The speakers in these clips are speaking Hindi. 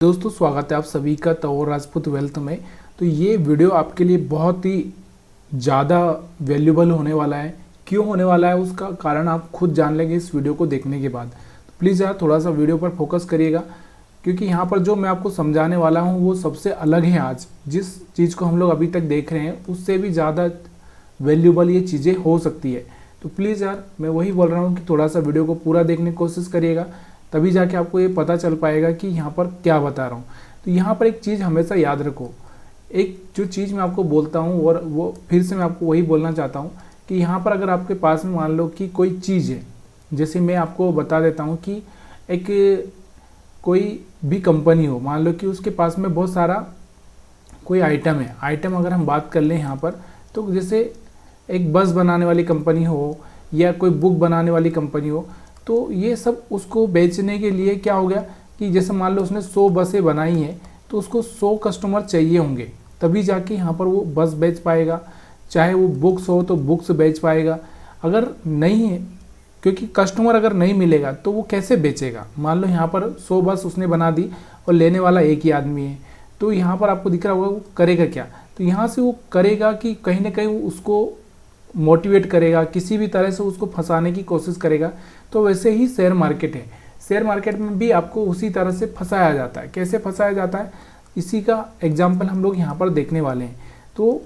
दोस्तों स्वागत है आप सभी का तौर राजपूत वेल्थ में। तो ये वीडियो आपके लिए बहुत ही ज़्यादा वैल्यूबल होने वाला है। क्यों होने वाला है उसका कारण आप खुद जान लेंगे इस वीडियो को देखने के बाद। तो प्लीज़ यार थोड़ा सा वीडियो पर फोकस करिएगा, क्योंकि यहाँ पर जो मैं आपको समझाने वाला हूँ वो सबसे अलग है। आज जिस चीज़ को हम लोग अभी तक देख रहे हैं उससे भी ज़्यादा वैल्यूबल ये चीज़ें हो सकती है। तो प्लीज़ यार मैं वही बोल रहा हूँ कि थोड़ा सा वीडियो को पूरा देखने की कोशिश करिएगा, तभी जाके आपको ये पता चल पाएगा कि यहाँ पर क्या बता रहा हूँ। तो यहाँ पर एक चीज़ हमेशा याद रखो, एक जो चीज़ मैं आपको बोलता हूँ और वो फिर से मैं आपको वही बोलना चाहता हूँ कि यहाँ पर अगर आपके पास में मान लो कि कोई चीज़ है, जैसे मैं आपको बता देता हूँ कि एक कोई भी कंपनी हो, मान लो कि उसके पास में बहुत सारा कोई आइटम है। आइटम अगर हम बात कर लें यहाँ पर, तो जैसे एक बस बनाने वाली कंपनी हो या कोई बुक बनाने वाली कंपनी हो, तो ये सब उसको बेचने के लिए क्या हो गया कि जैसे मान लो उसने 100 बसें बनाई हैं, तो उसको 100 कस्टमर चाहिए होंगे, तभी जाके यहाँ पर वो बस बेच पाएगा। चाहे वो बुक्स हो तो बुक्स बेच पाएगा। अगर नहीं है, क्योंकि कस्टमर अगर नहीं मिलेगा तो वो कैसे बेचेगा। मान लो यहाँ पर 100 बस उसने बना दी और लेने वाला एक ही आदमी है, तो यहाँ पर आपको दिख रहा होगा वो करेगा क्या। तो यहाँ से वो करेगा कि कहीं ना कहीं उसको मोटिवेट करेगा, किसी भी तरह से उसको फंसाने की कोशिश करेगा। तो वैसे ही शेयर मार्केट है, शेयर मार्केट में भी आपको उसी तरह से फंसाया जाता है। कैसे फंसाया जाता है, इसी का एग्जाम्पल हम लोग यहाँ पर देखने वाले हैं। तो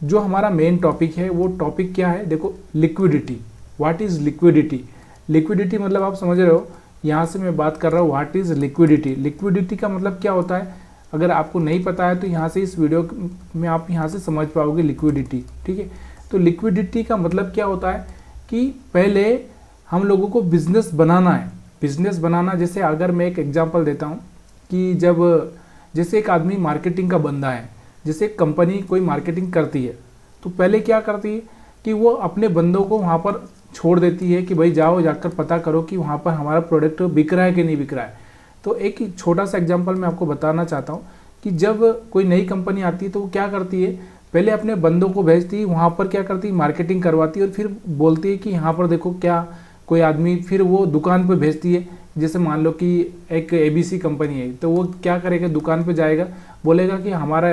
जो हमारा मेन टॉपिक है वो टॉपिक क्या है, देखो liquidity. What is liquidity. Liquidity मतलब आप समझ रहे हो, यहाँ से मैं बात कर रहा हूँ व्हाट इज़ लिक्विडिटी। लिक्विडिटी का मतलब क्या होता है, अगर आपको नहीं पता है तो यहाँ से इस वीडियो में आप यहाँ से समझ पाओगे लिक्विडिटी, ठीक है। तो लिक्विडिटी का मतलब क्या होता है कि पहले हम लोगों को बिजनेस बनाना है। बिजनेस बनाना, जैसे अगर मैं एक एग्जांपल देता हूँ कि जब जैसे एक आदमी मार्केटिंग का बंदा है, जैसे एक कंपनी कोई मार्केटिंग करती है, तो पहले क्या करती है कि वो अपने बंदों को वहाँ पर छोड़ देती है कि भाई जाओ जाकर पता करो कि वहाँ पर हमारा प्रोडक्ट बिक रहा है कि नहीं बिक रहा है। तो एक छोटा सा एग्जाम्पल मैं आपको बताना चाहता हूँ कि जब कोई नई कंपनी आती है तो वो क्या करती है, पहले अपने बंदों को भेजती है, वहाँ पर क्या करती है मार्केटिंग करवाती है और फिर बोलती है कि यहाँ पर देखो क्या कोई आदमी, फिर वो दुकान पे भेजती है। जैसे मान लो कि एक ABC कंपनी है, तो वो क्या करेगा, दुकान पे जाएगा, बोलेगा कि हमारा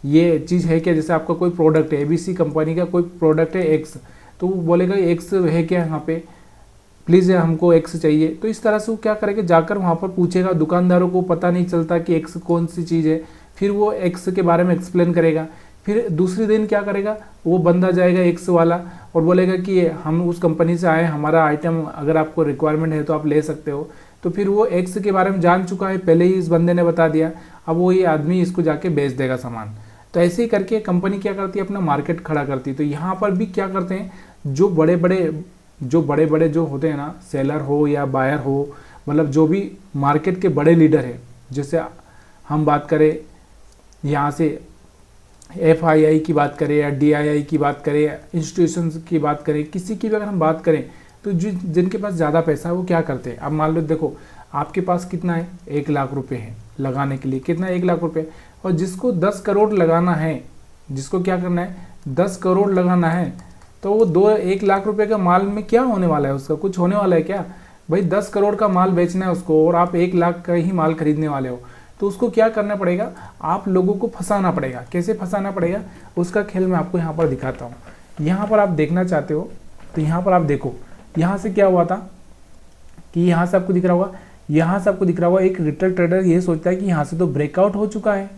ये चीज़ है क्या, जैसे आपका कोई प्रोडक्ट है, ABC कंपनी का कोई प्रोडक्ट है X, तो वो बोलेगा X है क्या यहाँ पे, प्लीज़ हमको X चाहिए। तो इस तरह से वो क्या करेगा, जाकर वहाँ पर पूछेगा। दुकानदारों को पता नहीं चलता कि X कौन सी चीज़ है, फिर वो X के बारे में एक्सप्लेन करेगा। फिर दूसरे दिन क्या करेगा, वो बंदा जाएगा X वाला और बोलेगा कि हम उस कंपनी से आए, हमारा आइटम अगर आपको रिक्वायरमेंट है तो आप ले सकते हो। तो फिर वो X के बारे में जान चुका है, पहले ही इस बंदे ने बता दिया, अब वो ये आदमी इसको जाके बेच देगा सामान। तो ऐसे ही करके कंपनी क्या करती है, अपना मार्केट खड़ा करती है। तो यहाँ पर भी क्या करते हैं, जो बड़े बड़े जो होते हैं ना, सेलर हो या बायर हो, मतलब जो भी मार्केट के बड़े लीडर है, जैसे हम बात करें यहाँ से FII की बात करें या DII की बात करें या इंस्टीट्यूशंस की बात करें, किसी की भी अगर हम बात करें, तो जिनके पास ज़्यादा पैसा है वो क्या करते हैं। अब मान लो देखो आपके पास कितना है, 1 लाख रुपए है लगाने के लिए, कितना 1 लाख रुपए, और जिसको 10 करोड़ लगाना है, जिसको क्या करना है 10 करोड़ लगाना है, तो वो 1 लाख रुपए का माल में क्या होने वाला है, उसका कुछ होने वाला है क्या भाई। 10 करोड़ का माल बेचना है उसको और आप 1 लाख का ही माल खरीदने वाले हो, तो उसको क्या करना पड़ेगा, आप लोगों को फंसाना पड़ेगा। कैसे फंसाना पड़ेगा, उसका खेल मैं आपको यहाँ पर दिखाता हूँ। यहाँ पर आप देखना चाहते हो तो यहाँ पर आप देखो, यहाँ से क्या हुआ था कि यहाँ से आपको दिख रहा होगा, यहाँ से आपको दिख रहा होगा एक रिटेल ट्रेडर ये सोचता है कि यहाँ से तो ब्रेकआउट हो चुका है।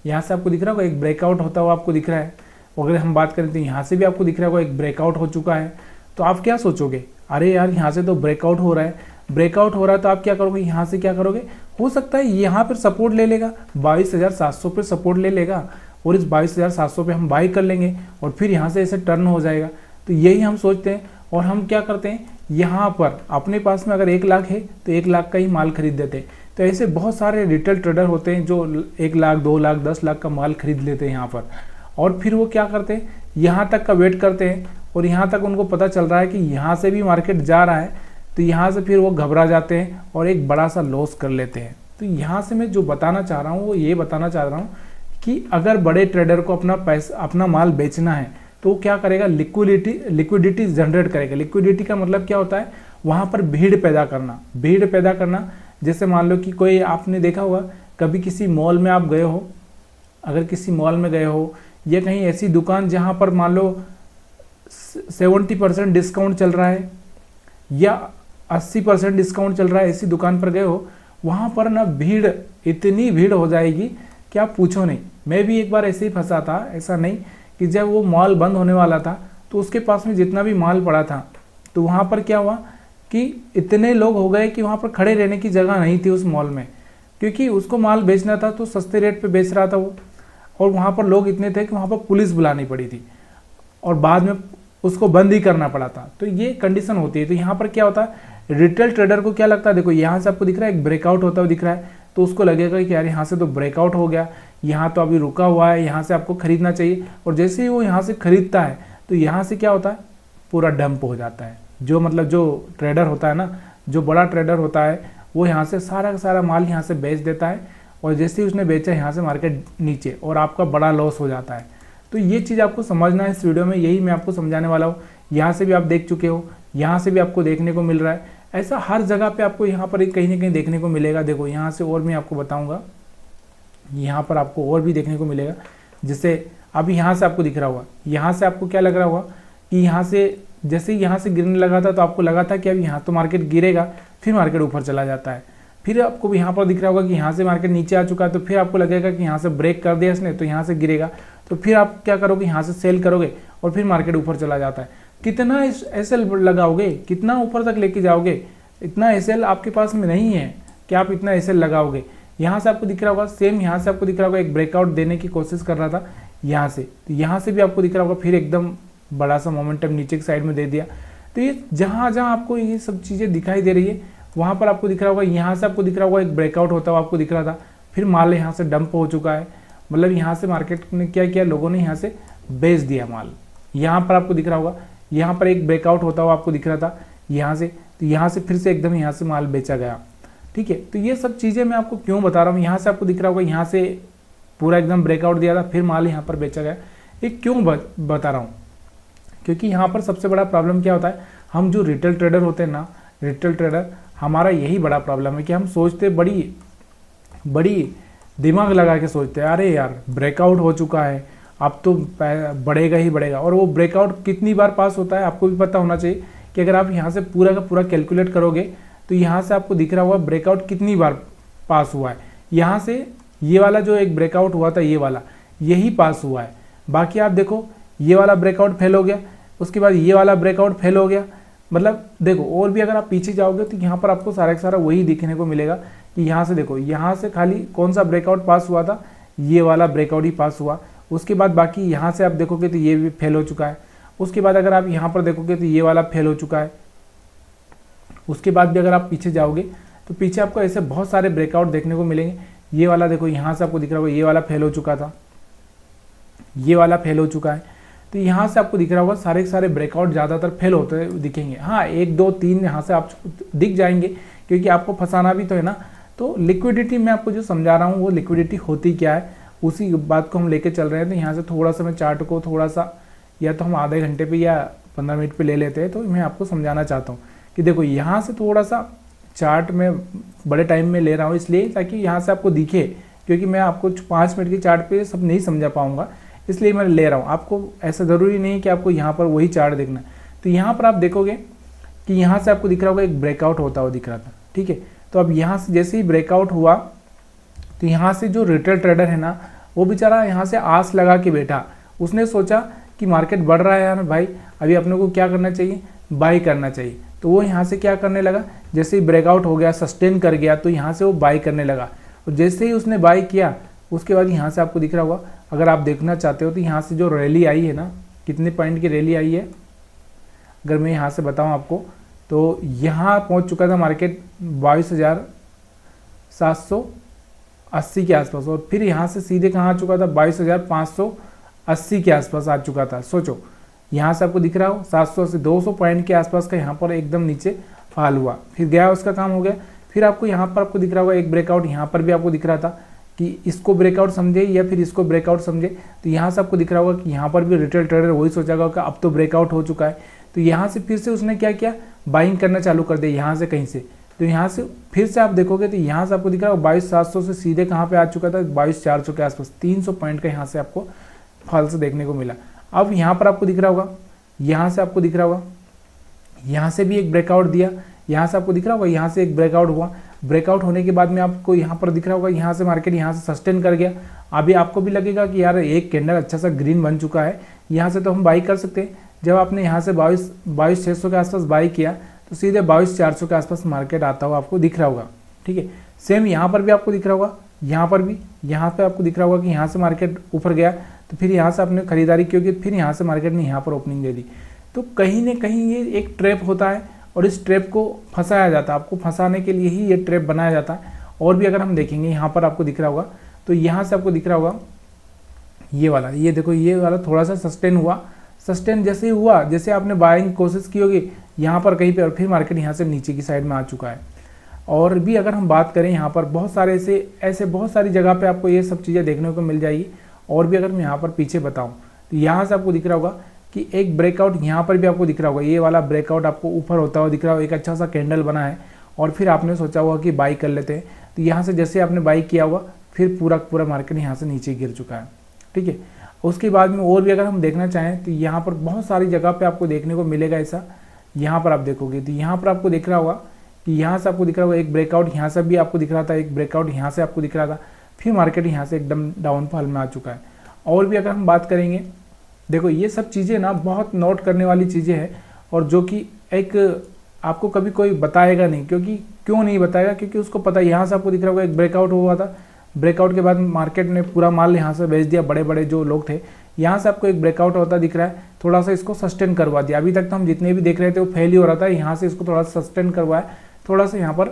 यहाँ से आपको दिख रहा होगा एक ब्रेकआउट होता हुआ आपको दिख रहा है। अगर हम बात करें तो यहाँ से भी आपको दिख रहा होगा एक ब्रेकआउट हो चुका है। तो आप क्या सोचोगे, अरे यार यहाँ से तो ब्रेकआउट हो रहा है, ब्रेकआउट हो रहा है, तो आप क्या करोगे, यहाँ से क्या करोगे, हो सकता है यहाँ पर सपोर्ट ले लेगा, 22,700 पे सपोर्ट ले लेगा और इस 22,700 पे हम बाई कर लेंगे और फिर यहाँ से ऐसे टर्न हो जाएगा। तो यही हम सोचते हैं और हम क्या करते हैं, यहाँ पर अपने पास में अगर 1 लाख है तो 1 लाख का ही माल खरीद देते हैं। तो ऐसे बहुत सारे रिटेल ट्रेडर होते हैं जो 1 लाख 2 लाख 10 लाख का माल खरीद लेते हैं यहाँ पर, और फिर वो क्या करते हैं, यहाँ तक का वेट करते हैं और यहाँ तक उनको पता चल रहा है कि यहाँ से भी मार्केट जा रहा है, तो यहाँ से फिर वो घबरा जाते हैं और एक बड़ा सा लॉस कर लेते हैं। तो यहाँ से मैं जो बताना चाह रहा हूँ वो ये बताना चाह रहा हूँ कि अगर बड़े ट्रेडर को अपना पैसा, अपना माल बेचना है, तो वो क्या करेगा, लिक्विडिटी जनरेट करेगा। लिक्विडिटी का मतलब क्या होता है, वहाँ पर भीड़ पैदा करना। भीड़ पैदा करना, जैसे मान लो कि कोई, आपने देखा होगा कभी किसी मॉल में आप गए हो, अगर किसी मॉल में गए हो या कहीं ऐसी दुकान जहाँ पर मान लो 70% डिस्काउंट चल रहा है या 80% डिस्काउंट चल रहा है, ऐसी दुकान पर गए हो, वहाँ पर ना भीड़, इतनी भीड़ हो जाएगी कि आप पूछो नहीं। मैं भी एक बार ऐसे ही फंसा था, ऐसा नहीं कि जब वो मॉल बंद होने वाला था तो उसके पास में जितना भी माल पड़ा था, तो वहाँ पर क्या हुआ कि इतने लोग हो गए कि वहाँ पर खड़े रहने की जगह नहीं थी उस मॉल में, क्योंकि उसको माल बेचना था तो सस्ते रेट पे बेच रहा था वो, और वहाँ पर लोग इतने थे कि वहाँ पर पुलिस बुलानी पड़ी थी और बाद में उसको बंद ही करना पड़ा था। तो ये कंडीशन होती है। तो यहाँ पर क्या होता है, रिटेल ट्रेडर को क्या लगता है, देखो यहाँ से आपको दिख रहा है एक ब्रेकआउट होता हुआ दिख रहा है, तो उसको लगेगा कि यार यहाँ से तो ब्रेकआउट हो गया, यहाँ तो अभी रुका हुआ है, यहाँ से आपको खरीदना चाहिए। और जैसे ही वो यहाँ से खरीदता है तो यहाँ से क्या होता है, पूरा डंप हो जाता है। जो मतलब जो ट्रेडर होता है ना, जो बड़ा ट्रेडर होता है, वो यहाँ से सारा का सारा माल यहाँ से बेच देता है, और जैसे ही उसने बेचा यहाँ से मार्केट नीचे, और आपका बड़ा लॉस हो जाता है। तो ये चीज़ आपको समझना है इस वीडियो में, यही मैं आपको समझाने वाला हूँ। यहाँ से भी आप देख चुके हो, यहाँ से भी आपको देखने को मिल रहा है, ऐसा हर जगह पे आपको यहाँ पर कहीं ना कहीं देखने को मिलेगा। देखो यहाँ से और मैं आपको बताऊँगा, यहाँ पर आपको और भी देखने को मिलेगा। जैसे अभी यहाँ से आपको दिख रहा होगा, यहाँ से आपको क्या लग रहा होगा कि यहाँ से जैसे ही यहाँ से गिरने लगा था तो आपको लगा था कि अब यहाँ तो मार्केट गिरेगा, फिर मार्केट ऊपर चला जाता है। फिर आपको भी यहाँ पर दिख रहा होगा कि यहाँ से मार्केट नीचे आ चुका है, तो फिर आपको लगेगा कि यहाँ से ब्रेक कर दिया इसने, तो यहाँ से गिरेगा, तो फिर आप क्या करोगे, यहाँ से सेल करोगे और फिर मार्केट ऊपर चला जाता है। कितना एसएल लगाओगे, कितना ऊपर तक लेके जाओगे, इतना एसएल आपके पास में नहीं है कि आप इतना एसएल लगाओगे। यहाँ से आपको दिख रहा होगा, सेम यहाँ से आपको दिख रहा होगा एक ब्रेकआउट देने की कोशिश कर रहा था यहाँ से, तो यहाँ से भी आपको दिख रहा होगा फिर एकदम बड़ा सा मोमेंटम नीचे की साइड में दे दिया। तो ये जहाँ जहाँ आपको ये सब चीज़ें दिखाई दे रही है, वहाँ पर आपको दिख रहा होगा, यहाँ से आपको दिख रहा होगा एक ब्रेकआउट होता हुआ आपको दिख रहा था, फिर माल यहाँ से डंप हो चुका है। मतलब यहाँ से मार्केट ने क्या किया, लोगों ने यहाँ से बेच दिया माल। यहाँ पर आपको दिख रहा होगा, यहाँ पर एक ब्रेकआउट होता हुआ आपको दिख रहा था यहाँ से, तो यहाँ से फिर से एकदम यहाँ से माल बेचा गया। ठीक है, तो ये सब चीज़ें मैं आपको क्यों बता रहा हूँ। यहाँ से आपको दिख रहा होगा, यहाँ से पूरा एकदम ब्रेकआउट दिया था, फिर माल यहाँ पर बेचा गया। ये क्यों बता रहा हूँ, क्योंकि यहाँ पर सबसे बड़ा प्रॉब्लम क्या होता है, हम जो रिटेल ट्रेडर होते हैं ना, रिटेल ट्रेडर, हमारा यही बड़ा प्रॉब्लम है कि हम सोचते बड़ी दिमाग लगा के सोचते हैं, अरे यार ब्रेकआउट हो चुका है, अब तो बढ़ेगा ही बढ़ेगा। और वो ब्रेकआउट कितनी बार पास होता है आपको भी पता होना चाहिए कि अगर आप यहाँ से पूरा का पूरा कैलकुलेट करोगे तो यहाँ से आपको दिख रहा होगा ब्रेकआउट कितनी बार पास हुआ है। यहाँ से ये वाला जो एक ब्रेकआउट हुआ था, ये वाला यही पास हुआ है। बाकी आप देखो, ये वाला ब्रेकआउट फेल हो गया, उसके बाद ये वाला ब्रेकआउट फेल हो गया। मतलब देखो, और भी अगर आप पीछे जाओगे तो यहाँ पर आपको सारा का सारा वही दिखने को मिलेगा कि यहाँ से देखो, यहाँ से खाली कौन सा ब्रेकआउट पास हुआ था, ये वाला ब्रेकआउट ही पास हुआ। उसके बाद बाकी यहाँ से आप देखोगे तो ये भी फेल हो चुका है। उसके बाद अगर आप यहाँ पर देखोगे तो ये वाला फेल हो चुका है। उसके बाद भी अगर आप पीछे जाओगे तो पीछे आपको ऐसे बहुत सारे ब्रेकआउट देखने को मिलेंगे। ये वाला देखो, यहाँ से आपको दिख रहा होगा, ये वाला फेल हो चुका था, ये वाला फेल हो चुका है। तो यहाँ से आपको दिख रहा होगा सारे के सारे ब्रेकआउट ज़्यादातर फेल होते दिखेंगे। हाँ, 1 2 3 यहाँ से आप दिख जाएंगे, क्योंकि आपको फंसाना भी तो है ना। तो लिक्विडिटी मैं आपको जो समझा रहा हूँ, वो लिक्विडिटी होती क्या है, उसी बात को हम लेके चल रहे हैं। तो यहाँ से थोड़ा सा मैं चार्ट को थोड़ा सा, या तो हम आधे घंटे पे या 15 मिनट पे ले लेते हैं। तो मैं आपको समझाना चाहता हूँ कि देखो, यहाँ से थोड़ा सा चार्ट में बड़े टाइम में ले रहा हूँ इसलिए ताकि यहाँ से आपको दिखे, क्योंकि मैं आपको 5 मिनट की चार्ट पे सब नहीं समझा पाऊँगा, इसलिए मैं ले रहा हूँ। आपको ऐसा ज़रूरी नहीं कि आपको यहाँ पर वही चार्ट देखना है। तो यहाँ पर आप देखोगे कि यहाँ से आपको दिख रहा होगा एक ब्रेकआउट होता हुआ दिख रहा था। ठीक है, तो अब यहाँ से जैसे ही ब्रेकआउट हुआ तो यहाँ से जो रिटेल ट्रेडर है ना, वो बेचारा यहाँ से आस लगा के बैठा। उसने सोचा कि मार्केट बढ़ रहा है यार भाई, अभी अपने को क्या करना चाहिए, बाई करना चाहिए। तो वो यहाँ से क्या करने लगा, जैसे ही ब्रेकआउट हो गया, सस्टेन कर गया, तो यहाँ से वो बाई करने लगा। और जैसे ही उसने बाई किया, उसके बाद यहाँ से आपको दिख रहा होगा, अगर आप देखना चाहते हो तो यहाँ से जो रैली आई है ना, कितने पॉइंट की रैली आई है, अगर मैं यहाँ से बताऊँ आपको, तो यहाँ पहुँच चुका था मार्केट 22,780 के आसपास, और फिर यहाँ से सीधे कहाँ आ चुका था, 22,580 के आसपास आ चुका था। सोचो, यहाँ से आपको दिख रहा हो 780 200 पॉइंट के आसपास का यहाँ पर एकदम नीचे फॉल हुआ, फिर गया, उसका काम हो गया। फिर आपको यहाँ पर आपको दिख रहा होगा एक ब्रेकआउट, यहाँ पर भी आपको दिख रहा था कि इसको ब्रेकआउट समझे या फिर इसको ब्रेकआउट समझे। तो यहाँ से आपको दिख रहा होगा कि यहाँ पर भी रिटेल ट्रेडर वही सोचेगा कि अब तो ब्रेकआउट हो चुका है। तो यहाँ से फिर से उसने क्या किया, बाइंग करना चालू कर दिया यहाँ से कहीं से। तो यहाँ से फिर से आप देखोगे तो यहाँ से आपको दिख रहा होगा 22,700 से सीधे कहाँ पे आ चुका था 22,400 के आसपास, 300 पॉइंट का यहाँ से आपको फॉल्स देखने को मिला। अब यहाँ पर आपको दिख रहा होगा, यहाँ से आपको दिख रहा होगा, यहाँ से भी एक ब्रेकआउट दिया, यहाँ से आपको दिख रहा होगा, यहाँ से एक ब्रेकआउट हुआ। ब्रेकआउट होने के बाद में आपको यहाँ पर दिख रहा होगा, यहाँ से मार्केट यहाँ से सस्टेन कर गया। अभी आपको भी लगेगा कि यार एक कैंडल अच्छा सा ग्रीन बन चुका है, यहाँ से तो हम बाई कर सकते हैं। जब आपने यहाँ से 22,600 के आसपास बाई किया तो सीधे 22,400 के आसपास मार्केट आता हुआ आपको दिख रहा होगा, ठीक है। सेम यहाँ पर भी आपको दिख रहा होगा, यहाँ पर भी, यहाँ पे आपको दिख रहा होगा कि यहाँ से मार्केट ऊपर गया तो फिर यहाँ से आपने खरीदारी की होगी, फिर यहाँ से मार्केट ने यहाँ पर ओपनिंग दे दी। तो कहीं ना कहीं ये एक ट्रैप होता है और इस ट्रैप को फंसाया जाता है, आपको फंसाने के लिए ही ये ट्रैप बनाया जाता है। और भी अगर हम देखेंगे यहाँ पर आपको दिख रहा होगा, तो यहाँ से आपको दिख रहा होगा ये वाला, ये देखो ये वाला थोड़ा सा सस्टेन हुआ, सस्टेन जैसे ही हुआ, जैसे आपने बाइंग कोशिश की होगी यहाँ पर कहीं पे, और फिर मार्केट यहाँ से नीचे की साइड में आ चुका है। और भी अगर हम बात करें यहाँ पर बहुत सारे ऐसे बहुत सारी जगह पे आपको ये सब चीज़ें देखने को मिल जाएगी। और भी अगर मैं यहाँ पर पीछे बताऊँ तो यहाँ से आपको दिख रहा होगा कि एक ब्रेकआउट यहाँ पर भी आपको दिख रहा होगा, ये वाला ब्रेकआउट आपको ऊपर होता हुआ दिख रहा होगा, एक अच्छा सा कैंडल बना है और फिर आपने सोचा होगा कि बाई कर लेते हैं। तो यहाँ से जैसे आपने बाई किया होगा फिर पूरा मार्केट यहाँ से नीचे गिर चुका है, ठीक है। उसके बाद में और भी अगर हम देखना चाहें तो यहाँ पर बहुत सारी जगह पे आपको देखने को मिलेगा ऐसा। यहाँ पर आप देखोगे तो यहाँ पर आपको दिख रहा होगा कि यहाँ से आपको दिख रहा होगा एक ब्रेकआउट, यहाँ से भी आपको दिख रहा था एक ब्रेकआउट, यहाँ से आपको दिख रहा था, फिर मार्केट यहाँ से एकदम डाउनफॉल में आ चुका है। और भी अगर हम बात करेंगे, देखो ये सब चीज़ें ना बहुत नोट करने वाली चीज़ें हैं और जो कि एक आपको कभी कोई बताएगा नहीं, क्योंकि क्यों नहीं बताएगा, क्योंकि उसको पता है। यहाँ से आपको दिख रहा होगा एक ब्रेकआउट हुआ था, ब्रेकआउट के बाद मार्केट ने पूरा माल यहाँ से बेच दिया, बड़े बड़े जो लोग थे। यहाँ से आपको एक ब्रेकआउट होता दिख रहा है, थोड़ा सा इसको सस्टेन करवा दिया। अभी तक तो हम जितने भी देख रहे थे वो फेल ही हो रहा था, यहाँ से इसको थोड़ा सा सस्टेन करवाया थोड़ा सा यहाँ पर,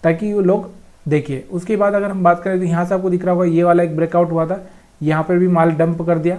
ताकि वो लोग देखिए। उसके बाद अगर हम बात करें तो यहाँ से आपको दिख रहा होगा ये वाला एक ब्रेकआउट हुआ था, यहाँ पर भी माल डंप कर दिया।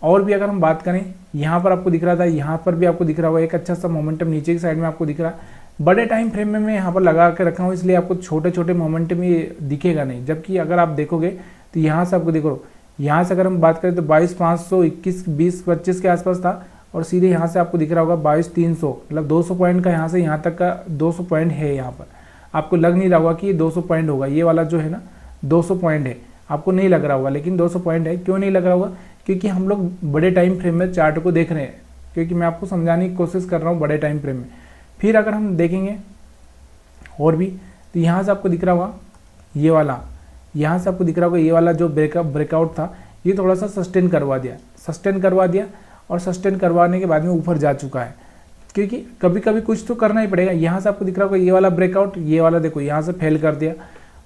और भी अगर हम बात करें, यहाँ पर आपको दिख रहा था, यहाँ पर भी आपको दिख रहा होगा एक अच्छा सा मोमेंटम नीचे की साइड में आपको दिख रहा है। बड़े टाइम फ्रेम में मैं यहाँ पर लगा के रखा हूँ, इसलिए आपको छोटे छोटे मोमेंटम ये दिखेगा नहीं। जबकि अगर आप देखोगे तो यहाँ से आपको देखो, यहाँ से अगर हम बात करें तो 22,500, 21, 20, 25 के आसपास था और सीधे यहाँ से आपको दिख रहा होगा 22,300, मतलब 200 पॉइंट का यहाँ से यहाँ तक का 200 पॉइंट है। यहाँ पर आपको लग नहीं रहा होगा कि ये 200 पॉइंट होगा, ये वाला जो है ना 200 पॉइंट है, आपको नहीं लग रहा होगा, लेकिन 200 पॉइंट है। क्यों नहीं लग रहा होगा? क्योंकि हम लोग बड़े टाइम फ्रेम में चार्ट को देख रहे हैं, क्योंकि मैं आपको समझाने की कोशिश कर रहा हूँ बड़े टाइम फ्रेम में। फिर अगर हम देखेंगे और भी, तो यहाँ से आपको दिख रहा होगा ये वाला, यहाँ से आपको दिख रहा होगा ये वाला जो ब्रेकआउट था, ये थोड़ा सा सस्टेन करवा दिया और सस्टेन करवाने के बाद में ऊपर जा चुका है, क्योंकि कभी कभी कुछ तो करना ही पड़ेगा। यहाँ से आपको दिख रहा होगा ये वाला ब्रेकआउट, ये वाला देखो यहाँ से फेल कर दिया।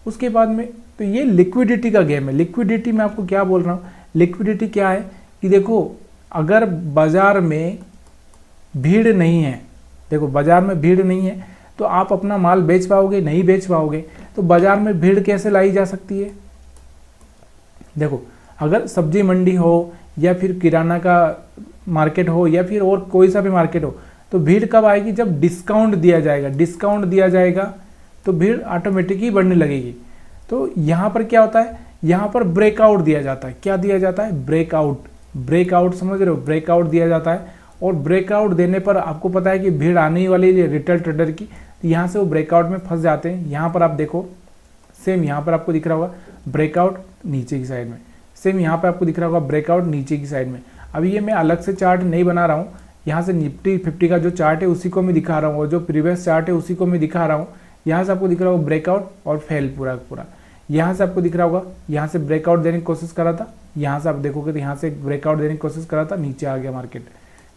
उसके बाद में तो ये लिक्विडिटी का गेम है। लिक्विडिटी में आपको क्या बोल रहा हूँ, लिक्विडिटी क्या है कि देखो अगर बाजार में भीड़ नहीं है, देखो बाजार में भीड़ नहीं है तो आप अपना माल बेच पाओगे? नहीं बेच पाओगे। तो बाजार में भीड़ कैसे लाई जा सकती है? देखो अगर सब्जी मंडी हो या फिर किराना का मार्केट हो या फिर और कोई सा भी मार्केट हो, तो भीड़ कब आएगी? जब डिस्काउंट दिया जाएगा। डिस्काउंट दिया जाएगा तो भीड़ ऑटोमेटिक ही बढ़ने लगेगी। तो यहाँ पर क्या होता है, यहाँ पर ब्रेकआउट दिया जाता है। क्या दिया जाता है? ब्रेकआउट समझ रहे हो? ब्रेकआउट दिया जाता है और ब्रेकआउट देने पर आपको पता है कि भीड़ आने वाली है रिटेल ट्रेडर की, तो यहाँ से वो ब्रेकआउट में फंस जाते हैं। यहाँ पर आप देखो सेम यहाँ पर आपको दिख रहा होगा ब्रेकआउट नीचे की साइड में, सेम यहाँ पर आपको दिख रहा होगा ब्रेकआउट नीचे की साइड में। अभी ये मैं अलग से चार्ट नहीं बना रहा हूँ, यहाँ से निफ्टी 50 का जो चार्ट है उसी को मैं दिखा रहा हूँ और जो प्रीवियस चार्ट है उसी को मैं दिखा रहा हूँ। यहाँ से आपको दिख रहा होगा ब्रेकआउट और फेल पूरा। यहाँ से आपको दिख रहा होगा यहाँ से ब्रेकआउट देने की कोशिश करा था, यहाँ से आप देखोगे तो यहाँ से ब्रेकआउट देने की कोशिश करा था, नीचे आ गया मार्केट।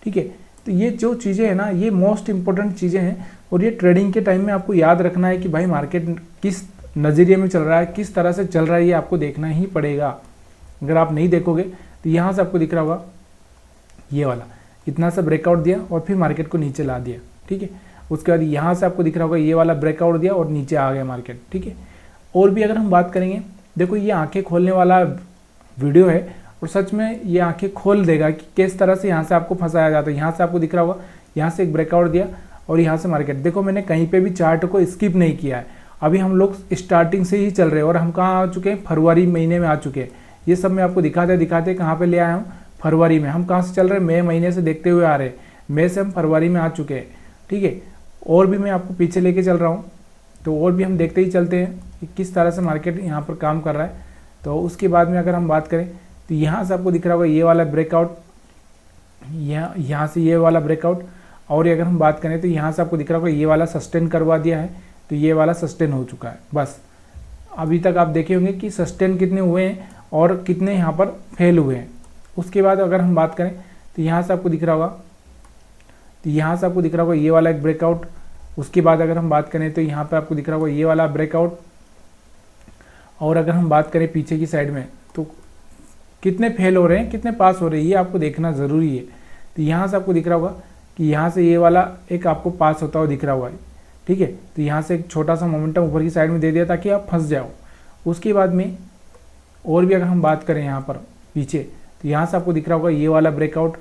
ठीक है, तो ये जो चीज़ें हैं ना, ये मोस्ट इंपॉर्टेंट चीज़ें हैं और ये ट्रेडिंग के टाइम में आपको याद रखना है कि भाई मार्केट किस नज़रिए में चल रहा है, किस तरह से चल रहा है, ये आपको देखना ही पड़ेगा। अगर आप नहीं देखोगे तो यहाँ से आपको दिख रहा होगा ये वाला इतना सा ब्रेकआउट दिया और फिर मार्केट को नीचे ला दिया। ठीक है, उसके बाद यहाँ से आपको दिख रहा होगा ये वाला ब्रेकआउट दिया और नीचे आ गया मार्केट। ठीक है, और भी अगर हम बात करेंगे, देखो ये आंखें खोलने वाला वीडियो है और सच में ये आंखें खोल देगा कि किस तरह से यहाँ से आपको फंसाया जाता है। यहाँ से आपको दिख रहा होगा यहाँ से एक ब्रेकआउट दिया और यहाँ से मार्केट, देखो मैंने कहीं पे भी चार्ट को स्किप नहीं किया है। अभी हम लोग स्टार्टिंग से ही चल रहे हैं और हम कहाँ आ चुके हैं? फरवरी महीने में आ चुके हैं। ये सब मैं आपको दिखाते कहाँ पे ले आया हूँ? फरवरी में। हम कहाँ से चल रहे हैं? मई महीने से देखते हुए आ रहे हैं, मई से हम फरवरी में आ चुके हैं। ठीक है, और भी मैं आपको पीछे लेके चल रहा हूँ। तो और भी हम देखते ही चलते हैं कि किस तरह से मार्केट यहाँ पर काम कर रहा है। तो उसके बाद में अगर हम बात करें तो यहाँ से आपको दिख रहा होगा ये वाला ब्रेकआउट, यहाँ से ये वाला ब्रेकआउट, और अगर हम बात करें तो यहाँ से आपको दिख रहा होगा ये वाला सस्टेन करवा दिया है, तो ये वाला सस्टेन हो चुका है। बस अभी तक आप देखे होंगे कि सस्टेन कितने हुए हैं और कितने यहाँ पर फेल हुए हैं। उसके बाद अगर हम बात करें तो यहाँ से आपको दिख रहा होगा, तो यहाँ से आपको दिख रहा होगा ये वाला एक ब्रेकआउट। उसके बाद अगर हम बात करें तो यहाँ पर आपको दिख रहा होगा ये वाला ब्रेकआउट, और अगर हम बात करें पीछे की साइड में तो कितने फेल हो रहे हैं कितने पास हो रहे हैं ये आपको देखना ज़रूरी है। तो यहाँ से आपको दिख रहा होगा कि यहाँ से ये वाला एक आपको पास होता हुआ दिख रहा हुआ है, ठीक है। तो यहाँ से एक छोटा सा मोमेंटम ऊपर की साइड में दे दिया ताकि आप फंस जाओ। उसके बाद में और भी अगर हम बात करें यहाँ पर पीछे, तो यहाँ से आपको दिख रहा होगा ये वाला ब्रेकआउट,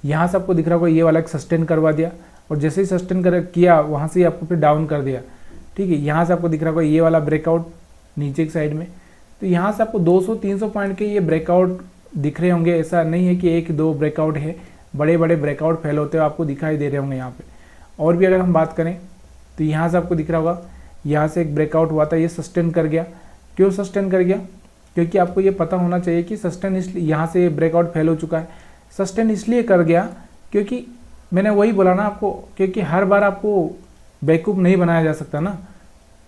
यहाँ से आपको दिख रहा होगा ये वाला एक सस्टेन करवा दिया, और जैसे ही सस्टेन किया वहाँ से ही आपको फिर डाउन कर दिया, ठीक है। यहाँ से आपको दिख रहा होगा ये वाला ब्रेकआउट नीचे की साइड में। तो यहाँ से आपको 200-300 पॉइंट के ये ब्रेकआउट दिख रहे होंगे। ऐसा नहीं है कि एक दो ब्रेकआउट है, बड़े बड़े ब्रेकआउट फेल होते हुए आपको दिखाई दे रहे होंगे यहाँ पे। और भी अगर हम बात करें तो यहाँ से आपको दिख रहा होगा यहाँ से एक ब्रेकआउट हुआ था, ये सस्टेन कर गया। क्यों सस्टेन कर गया? क्योंकि आपको ये पता होना चाहिए कि सस्टेन इसलिए यहाँ से ब्रेकआउट फेल हो चुका है। सस्टेन इसलिए कर गया क्योंकि मैंने वही बोला ना आपको, क्योंकि हर बार आपको बेवकूफ़ नहीं बनाया जा सकता ना,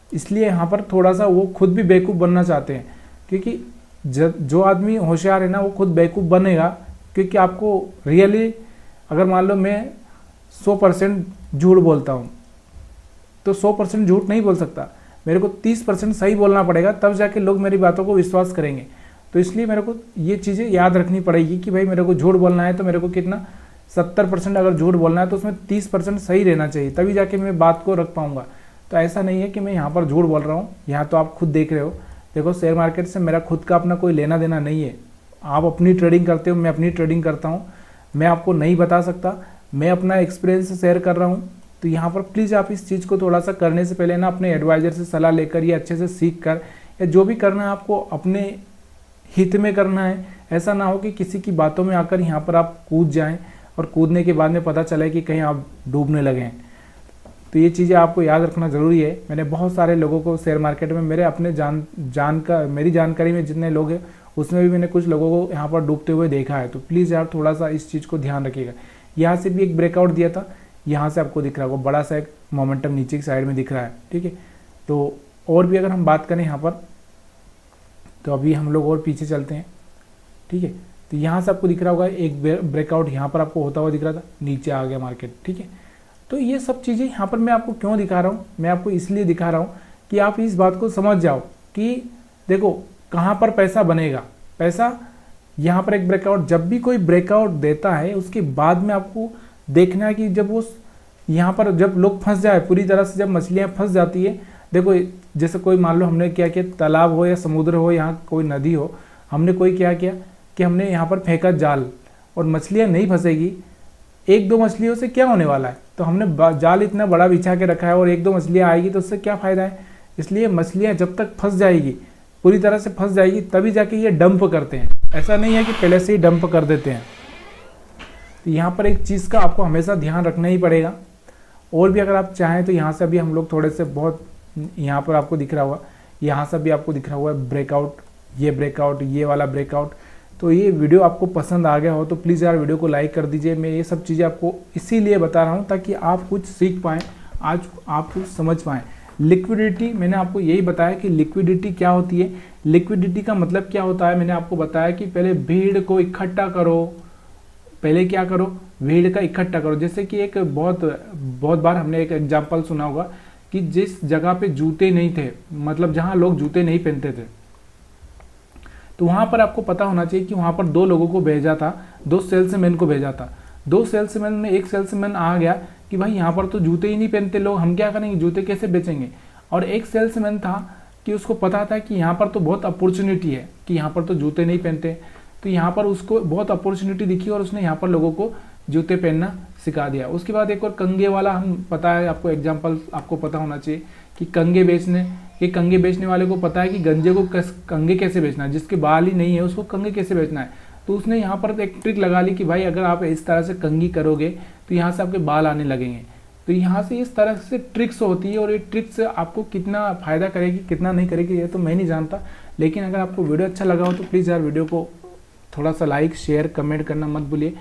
इसलिए यहाँ पर थोड़ा सा वो खुद भी बेवकूफ़ बनना चाहते हैं। क्योंकि जो आदमी होशियार है ना वो खुद बेवकूफ़ बनेगा, क्योंकि आपको रियली अगर मान लो मैं 100% झूठ बोलता हूँ तो 100% झूठ नहीं बोल सकता, मेरे को 30% सही बोलना पड़ेगा, तब जाके लोग मेरी बातों को विश्वास करेंगे। तो इसलिए मेरे को ये चीज़ें याद रखनी पड़ेगी कि भाई मेरे को झूठ बोलना है तो मेरे को कितना 70% अगर झूठ बोलना है तो उसमें 30% सही रहना चाहिए, तभी जाके मैं बात को रख पाऊँगा। तो ऐसा नहीं है कि मैं यहाँ पर झूठ बोल रहा हूँ, यहाँ तो आप खुद देख रहे हो। देखो शेयर मार्केट से मेरा खुद का अपना कोई लेना देना नहीं है। आप अपनी ट्रेडिंग करते हो, मैं अपनी ट्रेडिंग करता हूँ, मैं आपको नहीं बता सकता, मैं अपना एक्सपीरियंस शेयर कर रहा हूँ। तो यहाँ पर प्लीज़ आप इस चीज़ को थोड़ा सा करने से पहले ना अपने एडवाइज़र से सलाह लेकर या अच्छे से सीख कर, या जो भी करना है आपको अपने हित में करना है। ऐसा ना हो कि किसी की बातों में आकर यहाँ पर आप कूद जाएं और कूदने के बाद में पता चले कि कहीं आप डूबने लगें। तो ये चीज़ें आपको याद रखना ज़रूरी है। मैंने बहुत सारे लोगों को शेयर मार्केट में मेरे अपने मेरी जानकारी में जितने लोग हैं उसमें भी मैंने कुछ लोगों को यहाँ पर डूबते हुए देखा है। तो प्लीज़ यार थोड़ा सा इस चीज़ को ध्यान रखिएगा। यहाँ से भी एक ब्रेकआउट दिया था, यहाँ से आपको दिख रहा होगा बड़ा सा एक मोमेंटम नीचे की साइड में दिख रहा है, ठीक है। तो और भी अगर हम बात करें यहाँ पर, तो अभी हम लोग और पीछे चलते हैं, ठीक है। तो यहाँ से आपको दिख रहा होगा एक ब्रेकआउट यहाँ पर आपको होता हुआ दिख रहा था, नीचे आ गया मार्केट, ठीक है। तो ये सब चीज़ें यहाँ पर मैं आपको क्यों दिखा रहा हूँ, मैं आपको इसलिए दिखा रहा हूँ कि आप इस बात को समझ जाओ कि देखो कहाँ पर पैसा बनेगा। पैसा यहाँ पर एक ब्रेकआउट, जब भी कोई ब्रेकआउट देता है उसके बाद में आपको देखना है कि जब वो यहाँ पर जब लोग फंस जाए पूरी तरह से, जब मछलियाँ फंस जाती है, देखो जैसे कोई मान लो हमने क्या किया, तालाब हो या समुद्र हो, यहाँ कोई नदी हो, हमने कोई क्या किया कि हमने यहाँ पर फेंका जाल और मछलियाँ नहीं फंसेगी, एक दो मछलियों से क्या होने वाला है। तो हमने जाल इतना बड़ा बिछा के रखा है और एक दो मछलियाँ आएगी तो उससे क्या फ़ायदा है। इसलिए मछलियाँ जब तक फंस जाएगी, पूरी तरह से फंस जाएगी, तभी जाके ये डंप करते हैं। ऐसा नहीं है कि पहले से ही डंप कर देते हैं। तो यहाँ पर एक चीज़ का आपको हमेशा ध्यान रखना ही पड़ेगा। और भी अगर आप चाहें तो यहाँ से अभी हम लोग थोड़े से बहुत, यहाँ पर आपको दिख रहा होगा, यहाँ से भी आपको दिख रहा हुआ है ब्रेकआउट, ये वाला ब्रेकआउट। तो ये वीडियो आपको पसंद आ गया हो तो प्लीज़ यार वीडियो को लाइक कर दीजिए। मैं ये सब चीज़ें आपको इसीलिए बता रहा हूँ ताकि आप कुछ सीख पाएँ, आज आप कुछ समझ पाएँ। लिक्विडिटी, मैंने आपको यही बताया कि लिक्विडिटी क्या होती है। लिक्विडिटी का मतलब क्या होता है, मैंने आपको बताया कि पहले भीड़ को इकट्ठा करो, पहले क्या करो, भीड़ का इकट्ठा करो। जैसे कि एक बहुत बार हमने एक एग्जांपल सुना होगा कि जिस जगह पे जूते नहीं थे, मतलब जहाँ लोग जूते नहीं पहनते थे, तो वहाँ पर आपको पता होना चाहिए कि वहाँ पर दो लोगों को भेजा था, दो सेल्समैन को भेजा था। दो सेल्समैन में एक सेल्समैन आ गया कि भाई यहाँ पर तो जूते ही नहीं पहनते लोग, हम क्या करेंगे, जूते कैसे बेचेंगे। और एक सेल्समैन था कि उसको पता था कि यहाँ पर तो बहुत अपॉर्चुनिटी है, कि यहाँ पर तो जूते नहीं पहनते, तो यहाँ पर उसको बहुत अपॉर्चुनिटी दिखी और उसने यहाँ पर लोगों को जूते पहनना सिखा दिया। उसके बाद एक और कंगे वाला, हम पता है आपको एग्जाम्पल आपको पता होना चाहिए कि कंगे बेचने वाले को पता है कि गंजे को कंगे कैसे बेचना है, जिसके बाल ही नहीं है उसको कंगे कैसे बेचना है। तो उसने यहाँ पर एक ट्रिक लगा ली कि भाई अगर आप इस तरह से कंगी करोगे तो यहाँ से आपके बाल आने लगेंगे। तो यहाँ से इस तरह से ट्रिक्स होती है, और ये ट्रिक्स आपको कितना फ़ायदा करेगी कितना नहीं करेगी ये तो मैं नहीं जानता, लेकिन अगर आपको वीडियो अच्छा लगा हो तो प्लीज़ यार वीडियो को थोड़ा सा लाइक शेयर कमेंट करना मत भूलिए।